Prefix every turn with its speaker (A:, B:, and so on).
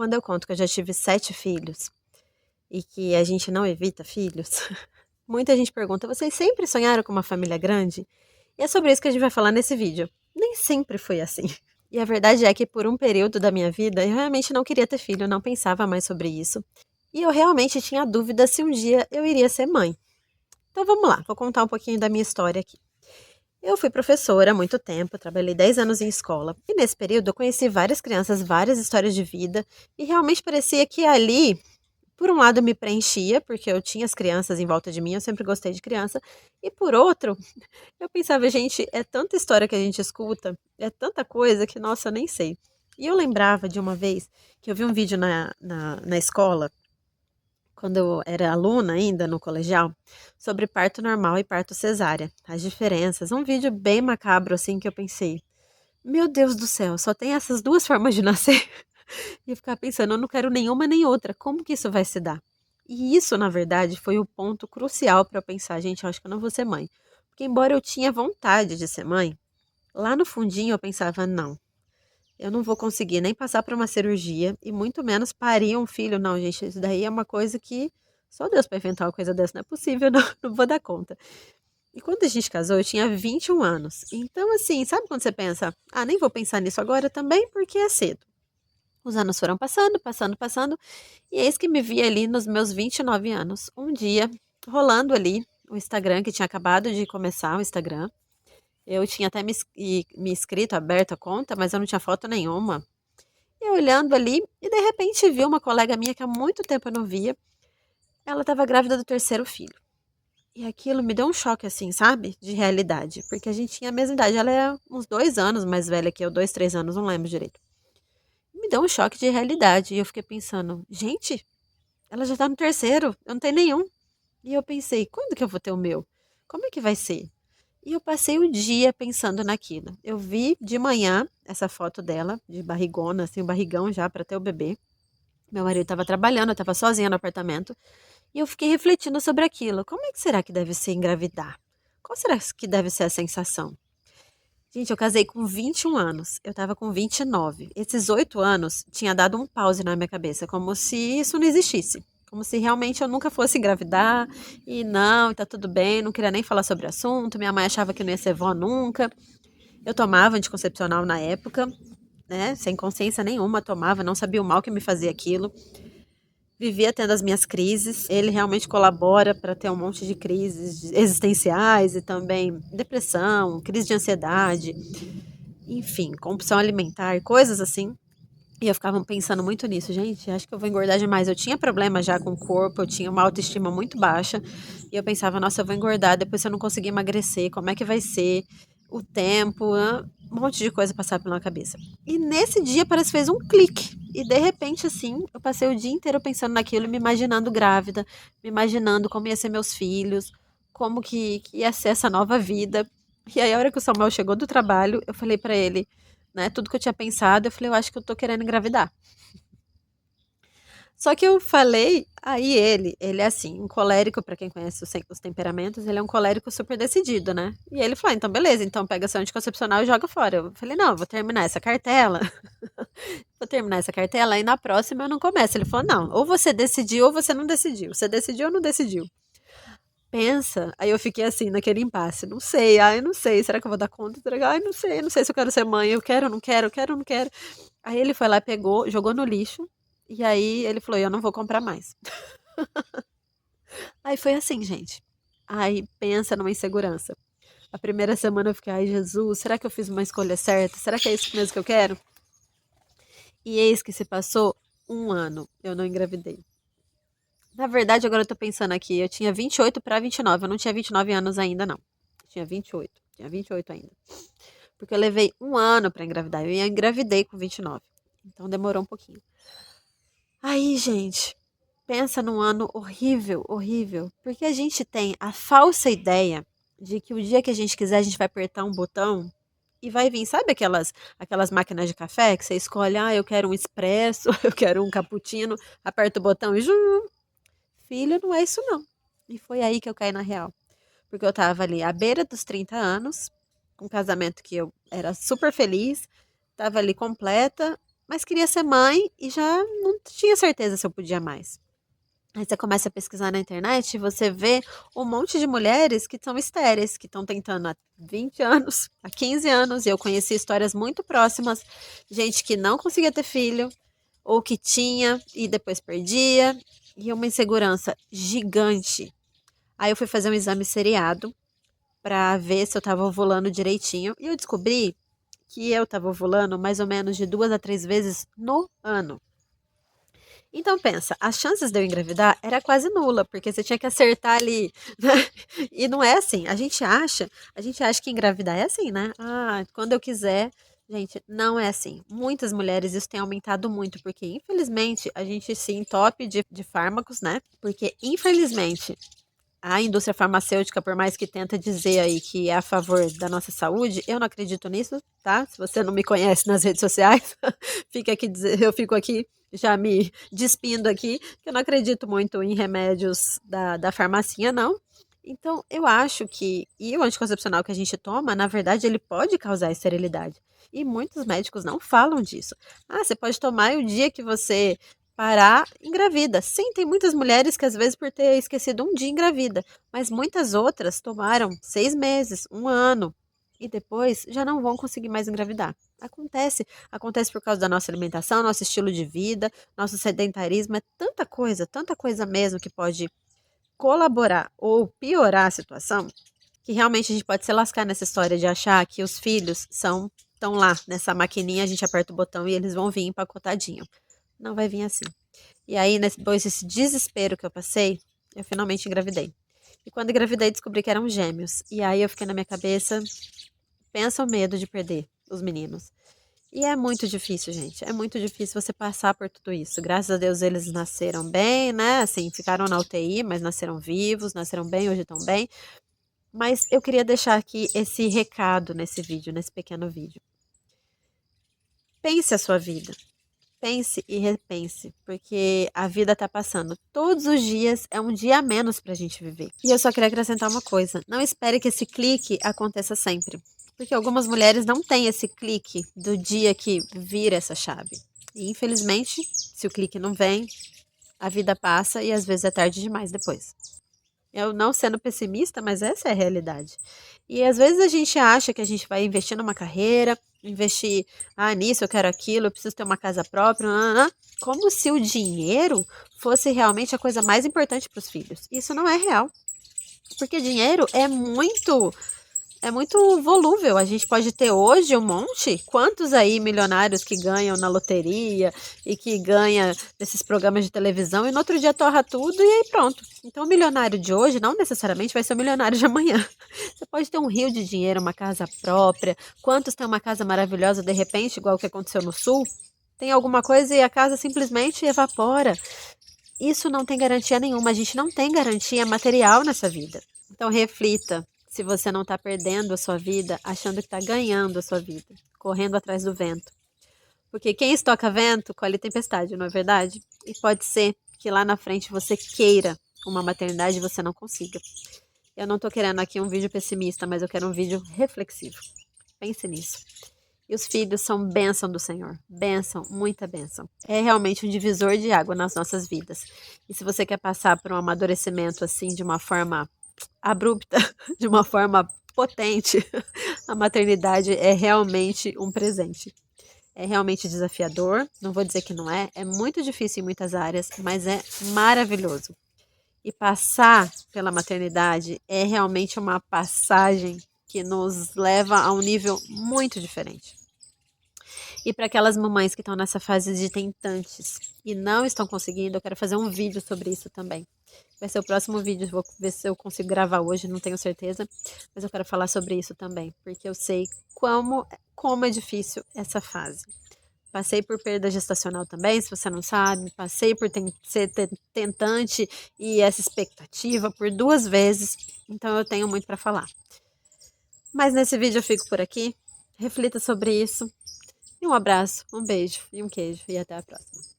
A: Quando eu conto que eu já tive 7 filhos e que a gente não evita filhos, muita gente pergunta: vocês sempre sonharam com uma família grande? E é sobre isso que a gente vai falar nesse vídeo. Nem sempre foi assim. E a verdade é que por um período da minha vida eu realmente não queria ter filho, não pensava mais sobre isso. E eu realmente tinha dúvida se um dia eu iria ser mãe. Então vamos lá, vou contar um pouquinho da minha história aqui. Eu fui professora há muito tempo, trabalhei 10 anos em escola. E nesse período eu conheci várias crianças, várias histórias de vida. E realmente parecia que ali, por um lado, me preenchia, porque eu tinha as crianças em volta de mim, eu sempre gostei de criança. E por outro, eu pensava, gente, é tanta história que a gente escuta, é tanta coisa que, nossa, eu nem sei. E eu lembrava de uma vez que eu vi um vídeo na escola, quando eu era aluna ainda no colegial, sobre parto normal e parto cesárea, as diferenças. Um vídeo bem macabro, assim, que eu pensei, meu Deus do céu, só tem essas duas formas de nascer? E eu ficava pensando, eu não quero nenhuma nem outra, como que isso vai se dar? E isso, na verdade, foi o ponto crucial para eu pensar, gente, eu acho que eu não vou ser mãe. Porque embora eu tinha vontade de ser mãe, lá no fundinho eu pensava, não, eu não vou conseguir nem passar por uma cirurgia e muito menos parir um filho. Não, gente, isso daí é uma coisa que só Deus para inventar uma coisa dessa, não é possível, não, não vou dar conta. E quando a gente casou, eu tinha 21 anos. Então, assim, sabe quando você pensa, ah, nem vou pensar nisso agora também porque é cedo. Os anos foram passando, passando, passando, e eis que me vi ali nos meus 29 anos, um dia, rolando ali o Instagram, que tinha acabado de começar o Instagram. Eu tinha até me inscrito, aberto a conta, mas eu não tinha foto nenhuma. E olhando ali, e de repente vi uma colega minha que há muito tempo eu não via, ela estava grávida do terceiro filho. E aquilo me deu um choque, assim, sabe? De realidade. Porque a gente tinha a mesma idade. Ela é uns 2 anos mais velha que eu, 2, 3 anos, não lembro direito. Me deu um choque de realidade. E eu fiquei pensando, gente, ela já tá no terceiro, eu não tenho nenhum. E eu pensei, quando que eu vou ter o meu? Como é que vai ser? E eu passei o dia pensando naquilo. Eu vi de manhã essa foto dela, de barrigona, assim, um barrigão já para ter o bebê. Meu marido estava trabalhando, eu estava sozinha no apartamento. E eu fiquei refletindo sobre aquilo. Como é que será que deve ser engravidar? Qual será que deve ser a sensação? Gente, eu casei com 21 anos. Eu tava com 29. Esses 8 anos tinha dado um pause na minha cabeça, como se isso não existisse. Como se realmente eu nunca fosse engravidar. E não, tá tudo bem, não queria nem falar sobre o assunto. Minha mãe achava que não ia ser vó nunca. Eu tomava anticoncepcional na época, né? Sem consciência nenhuma, tomava, não sabia o mal que me fazia aquilo. Vivia tendo as minhas crises. Ele realmente colabora para ter um monte de crises existenciais e também depressão, crise de ansiedade, enfim, compulsão alimentar, coisas assim. E eu ficava pensando muito nisso, gente, acho que eu vou engordar demais. Eu tinha problema já com o corpo, eu tinha uma autoestima muito baixa. E eu pensava, nossa, eu vou engordar, depois se eu não conseguir emagrecer, como é que vai ser? O tempo, um monte de coisa passava pela minha cabeça. E nesse dia parece que fez um clique. E de repente, assim, eu passei o dia inteiro pensando naquilo, me imaginando grávida, me imaginando como ia ser meus filhos, como que ia ser essa nova vida. E aí, a hora que o Samuel chegou do trabalho, eu falei pra ele, né, tudo que eu tinha pensado, eu falei, eu acho que eu tô querendo engravidar. Só que eu falei, aí ele é assim, um colérico, pra quem conhece os temperamentos, ele é um colérico super decidido, né? E ele falou, então beleza, então pega seu anticoncepcional e joga fora. Eu falei, não, eu vou terminar essa cartela, vou terminar essa cartela, e na próxima eu não começo. Ele falou, não, ou você decidiu ou você não decidiu. Você decidiu ou não decidiu? Pensa. Aí eu fiquei assim, naquele impasse. Não sei, ai, não sei. Será que eu vou dar conta? Será que, ai, não sei se eu quero ser mãe. Eu quero, não quero, eu quero, não quero. Aí ele foi lá, pegou, jogou no lixo. E aí ele falou: eu não vou comprar mais. Aí foi assim, gente. Aí pensa numa insegurança. A primeira semana eu fiquei, ai, Jesus, será que eu fiz uma escolha certa? Será que é isso mesmo que eu quero? E eis que se passou um ano, eu não engravidei. Na verdade, agora eu tô pensando aqui, eu tinha 28 para 29, eu não tinha 29 anos ainda, não. Tinha 28, tinha 28 ainda. Porque eu levei um ano para engravidar, eu engravidei com 29. Então demorou um pouquinho. Aí, gente, pensa num ano horrível, horrível. Porque a gente tem a falsa ideia de que o dia que a gente quiser, a gente vai apertar um botão e vai vir. Sabe aquelas máquinas de café que você escolhe, ah, eu quero um expresso, eu quero um cappuccino, aperta o botão e filho, não é isso não. E foi aí que eu caí na real. Porque eu tava ali à beira dos 30 anos, um casamento que eu era super feliz, tava ali completa, mas queria ser mãe e já não tinha certeza se eu podia mais. Aí você começa a pesquisar na internet e você vê um monte de mulheres que são estéreis, que estão tentando há 20 anos, há 15 anos, e eu conheci histórias muito próximas, gente que não conseguia ter filho, ou que tinha e depois perdia, e uma insegurança gigante. Aí eu fui fazer um exame seriado para ver se eu estava ovulando direitinho, e eu descobri que eu estava ovulando mais ou menos de 2 a 3 vezes no ano. Então pensa, as chances de eu engravidar era quase nula, porque você tinha que acertar ali, né? E não é assim. A gente acha que engravidar é assim, né? Ah, quando eu quiser. Gente, não é assim. Muitas mulheres isso tem aumentado muito, porque infelizmente a gente se entope de fármacos, né? Porque infelizmente a indústria farmacêutica, por mais que tenta dizer aí que é a favor da nossa saúde, eu não acredito nisso, tá? Se você não me conhece nas redes sociais, eu fico aqui já me despindo aqui, que eu não acredito muito em remédios da farmacinha, não. Então, eu acho que e o anticoncepcional que a gente toma, na verdade, ele pode causar esterilidade. E muitos médicos não falam disso. Ah, você pode tomar e o dia que você parar, engravida. Sim, tem muitas mulheres que às vezes por ter esquecido um dia engravida, mas muitas outras tomaram 6 meses, um ano, e depois já não vão conseguir mais engravidar. Acontece por causa da nossa alimentação, nosso estilo de vida, nosso sedentarismo, é tanta coisa mesmo que pode colaborar ou piorar a situação, que realmente a gente pode se lascar nessa história de achar que os filhos estão lá nessa maquininha, a gente aperta o botão e eles vão vir empacotadinho. Não vai vir assim. E aí, depois desse desespero que eu passei, eu finalmente engravidei. E quando engravidei, descobri que eram gêmeos. E aí eu fiquei na minha cabeça, pensa o medo de perder os meninos. E é muito difícil, gente. É muito difícil você passar por tudo isso. Graças a Deus eles nasceram bem, né? Assim, ficaram na UTI, mas nasceram vivos, nasceram bem, hoje estão bem. Mas eu queria deixar aqui esse recado nesse vídeo, nesse pequeno vídeo. Pense a sua vida. Pense e repense, porque a vida tá passando. Todos os dias é um dia a menos pra gente viver. E eu só queria acrescentar uma coisa: não espere que esse clique aconteça sempre. Porque algumas mulheres não têm esse clique do dia que vira essa chave. E infelizmente, se o clique não vem, a vida passa e às vezes é tarde demais depois. Eu não sendo pessimista, mas essa é a realidade. E às vezes a gente acha que a gente vai investir numa carreira, investir, nisso eu quero aquilo, eu preciso ter uma casa própria, como se o dinheiro fosse realmente a coisa mais importante para os filhos. Isso não é real, porque dinheiro é muito volúvel. A gente pode ter hoje um monte. Quantos aí milionários que ganham na loteria e que ganha nesses programas de televisão e no outro dia torra tudo e aí pronto. Então o milionário de hoje não necessariamente vai ser o milionário de amanhã. Você pode ter um rio de dinheiro, uma casa própria. Quantos têm uma casa maravilhosa de repente, igual o que aconteceu no Sul? Tem alguma coisa e a casa simplesmente evapora. Isso não tem garantia nenhuma. A gente não tem garantia material nessa vida. Então reflita se você não está perdendo a sua vida achando que está ganhando a sua vida, correndo atrás do vento. Porque quem estoca vento, colhe tempestade, não é verdade? E pode ser que lá na frente você queira uma maternidade e você não consiga. Eu não estou querendo aqui um vídeo pessimista, mas eu quero um vídeo reflexivo. Pense nisso. E os filhos são bênção do Senhor. Bênção, muita bênção. É realmente um divisor de água nas nossas vidas. E se você quer passar por um amadurecimento assim, de uma forma abrupta, de uma forma potente, a maternidade é realmente um presente. É realmente desafiador, não vou dizer que não é, é muito difícil em muitas áreas, mas é maravilhoso. E passar pela maternidade é realmente uma passagem que nos leva a um nível muito diferente. E para aquelas mamães que estão nessa fase de tentantes e não estão conseguindo, eu quero fazer um vídeo sobre isso também. Vai ser o próximo vídeo, vou ver se eu consigo gravar hoje, não tenho certeza, mas eu quero falar sobre isso também, porque eu sei como é difícil essa fase. Passei por perda gestacional também, se você não sabe, passei por ser tentante e essa expectativa por 2 vezes, então eu tenho muito para falar. Mas nesse vídeo eu fico por aqui, reflita sobre isso, e um abraço, um beijo e um queijo, e até a próxima.